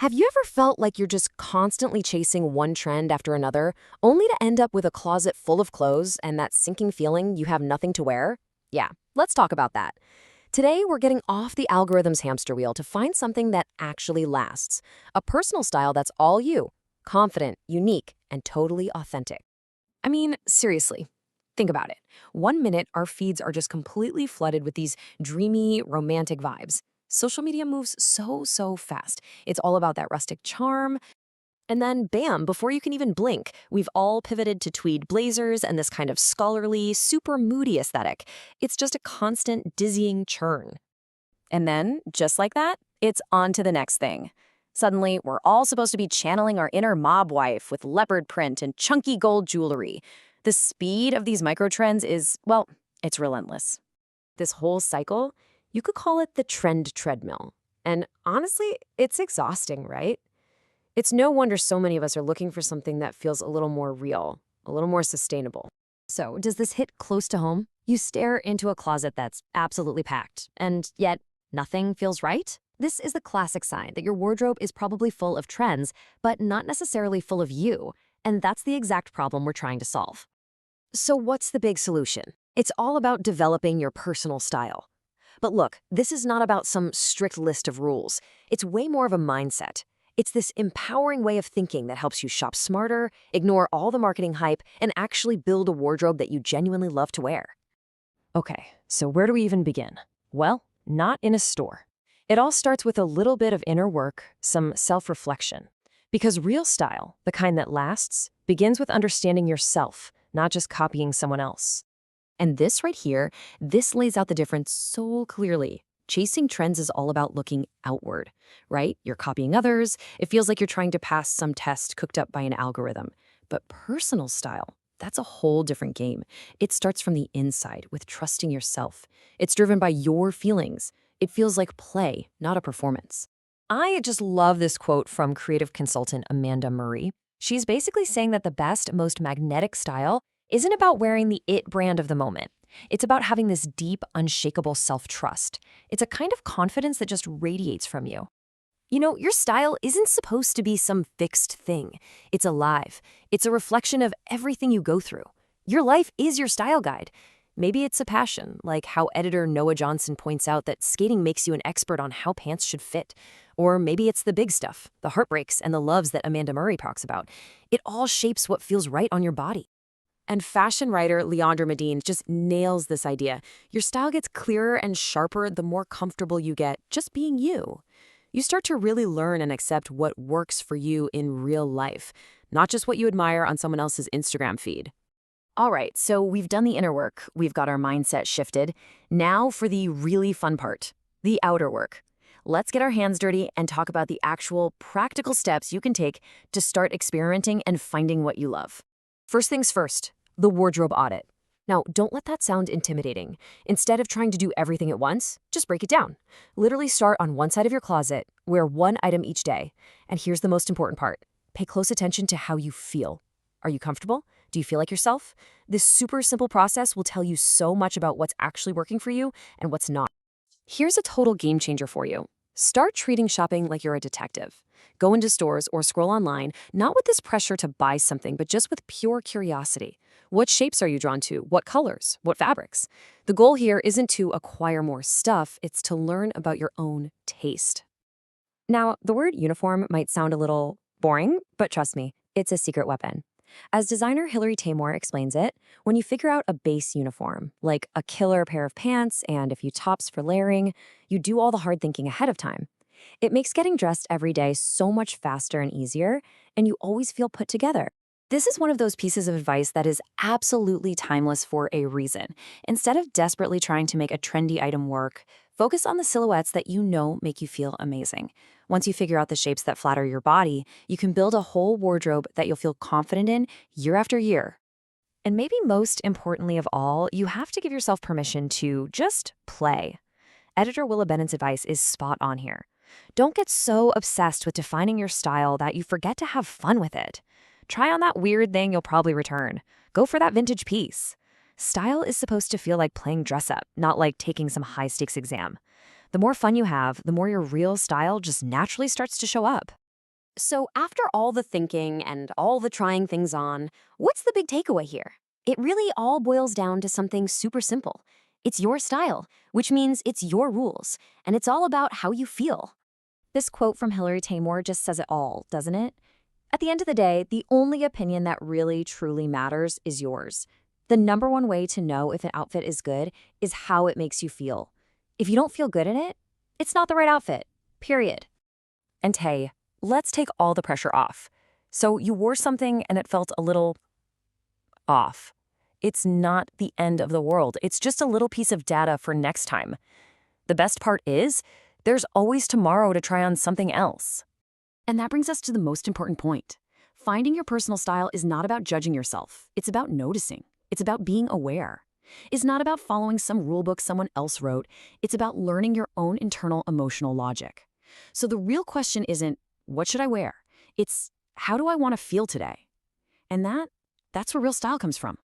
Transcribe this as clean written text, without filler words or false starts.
Have you ever felt like you're just constantly chasing one trend after another, only to end up with a closet full of clothes and that sinking feeling you have nothing to wear? Yeah, let's talk about that. Today, we're getting off the algorithm's hamster wheel to find something that actually lasts. A personal style that's all you, confident, unique, and totally authentic. I mean, seriously. Think about it. 1 minute, our feeds are just completely flooded with these dreamy, romantic vibes. Social media moves so fast. It's all about that rustic charm. And then, bam, before you can even blink, we've all pivoted to tweed blazers and this kind of scholarly, super moody aesthetic. It's just a constant, dizzying churn. And then, just like that, it's on to the next thing. Suddenly, we're all supposed to be channeling our inner mob wife with leopard print and chunky gold jewelry. The speed of these microtrends is, well, it's relentless. This whole cycle, you could call it the trend treadmill. And honestly, it's exhausting, right? It's no wonder so many of us are looking for something that feels a little more real, a little more sustainable. So, does this hit close to home? You stare into a closet that's absolutely packed, and yet nothing feels right? This is the classic sign that your wardrobe is probably full of trends, but not necessarily full of you, and that's the exact problem we're trying to solve. So what's the big solution? It's all about developing your personal style. But look, this is not about some strict list of rules. It's way more of a mindset. It's this empowering way of thinking that helps you shop smarter, ignore all the marketing hype, and actually build a wardrobe that you genuinely love to wear. Okay, so where do we even begin? Well, not in a store. It all starts with a little bit of inner work, some self-reflection. Because real style, the kind that lasts, begins with understanding yourself, not just copying someone else. And this right here, this lays out the difference so clearly. Chasing trends is all about looking outward, right? You're copying others. It feels like you're trying to pass some test cooked up by an algorithm. But personal style, that's a whole different game. It starts from the inside with trusting yourself. It's driven by your feelings. It feels like play, not a performance. I just love this quote from creative consultant Amanda Murray. She's basically saying that the best, most magnetic style isn't about wearing the it brand of the moment. It's about having this deep, unshakable self-trust. It's a kind of confidence that just radiates from you. You know, your style isn't supposed to be some fixed thing. It's alive. It's a reflection of everything you go through. Your life is your style guide. Maybe it's a passion, like how editor Noah Johnson points out that skating makes you an expert on how pants should fit. Or maybe it's the big stuff, the heartbreaks and the loves that Amanda Murray talks about. It all shapes what feels right on your body. And fashion writer Leandra Medine just nails this idea. Your style gets clearer and sharper the more comfortable you get just being you. You start to really learn and accept what works for you in real life, not just what you admire on someone else's Instagram feed. All right, so we've done the inner work. We've got our mindset shifted. Now for the really fun part, the outer work. Let's get our hands dirty and talk about the actual practical steps you can take to start experimenting and finding what you love. First things first, the wardrobe audit. Now, don't let that sound intimidating. Instead of trying to do everything at once, just break it down. Literally start on one side of your closet, wear one item each day. And here's the most important part. Pay close attention to how you feel. Are you comfortable? Do you feel like yourself? This super simple process will tell you so much about what's actually working for you and what's not. Here's a total game changer for you. Start treating shopping like you're a detective. Go into stores or scroll online, not with this pressure to buy something, but just with pure curiosity. What shapes are you drawn to? What colors? What fabrics? The goal here isn't to acquire more stuff, it's to learn about your own taste. Now, the word uniform might sound a little boring, but trust me, it's a secret weapon. As designer Hilary Taymor explains it, when you figure out a base uniform, like a killer pair of pants and a few tops for layering, you do all the hard thinking ahead of time. It makes getting dressed every day so much faster and easier, and you always feel put together. This is one of those pieces of advice that is absolutely timeless for a reason. Instead of desperately trying to make a trendy item work, focus on the silhouettes that you know make you feel amazing. Once you figure out the shapes that flatter your body, you can build a whole wardrobe that you'll feel confident in year after year. And maybe most importantly of all, you have to give yourself permission to just play. Editor Willa Bennett's advice is spot on here. Don't get so obsessed with defining your style that you forget to have fun with it. Try on that weird thing you'll probably return. Go for that vintage piece. Style is supposed to feel like playing dress up, not like taking some high-stakes exam. The more fun you have, the more your real style just naturally starts to show up. So after all the thinking and all the trying things on, what's the big takeaway here? It really all boils down to something super simple. It's your style, which means it's your rules, and it's all about how you feel. This quote from Hilary Taymor just says it all, doesn't it? At the end of the day, the only opinion that really truly matters is yours. The number one way to know if an outfit is good is how it makes you feel. If you don't feel good in it, it's not the right outfit. Period. And hey, let's take all the pressure off. So you wore something and it felt a little off. It's not the end of the world. It's just a little piece of data for next time. The best part is, there's always tomorrow to try on something else. And that brings us to the most important point. Finding your personal style is not about judging yourself. It's about noticing. It's about being aware. It's not about following some rulebook someone else wrote. It's about learning your own internal emotional logic. So the real question isn't, what should I wear? It's, how do I want to feel today? And that's where real style comes from.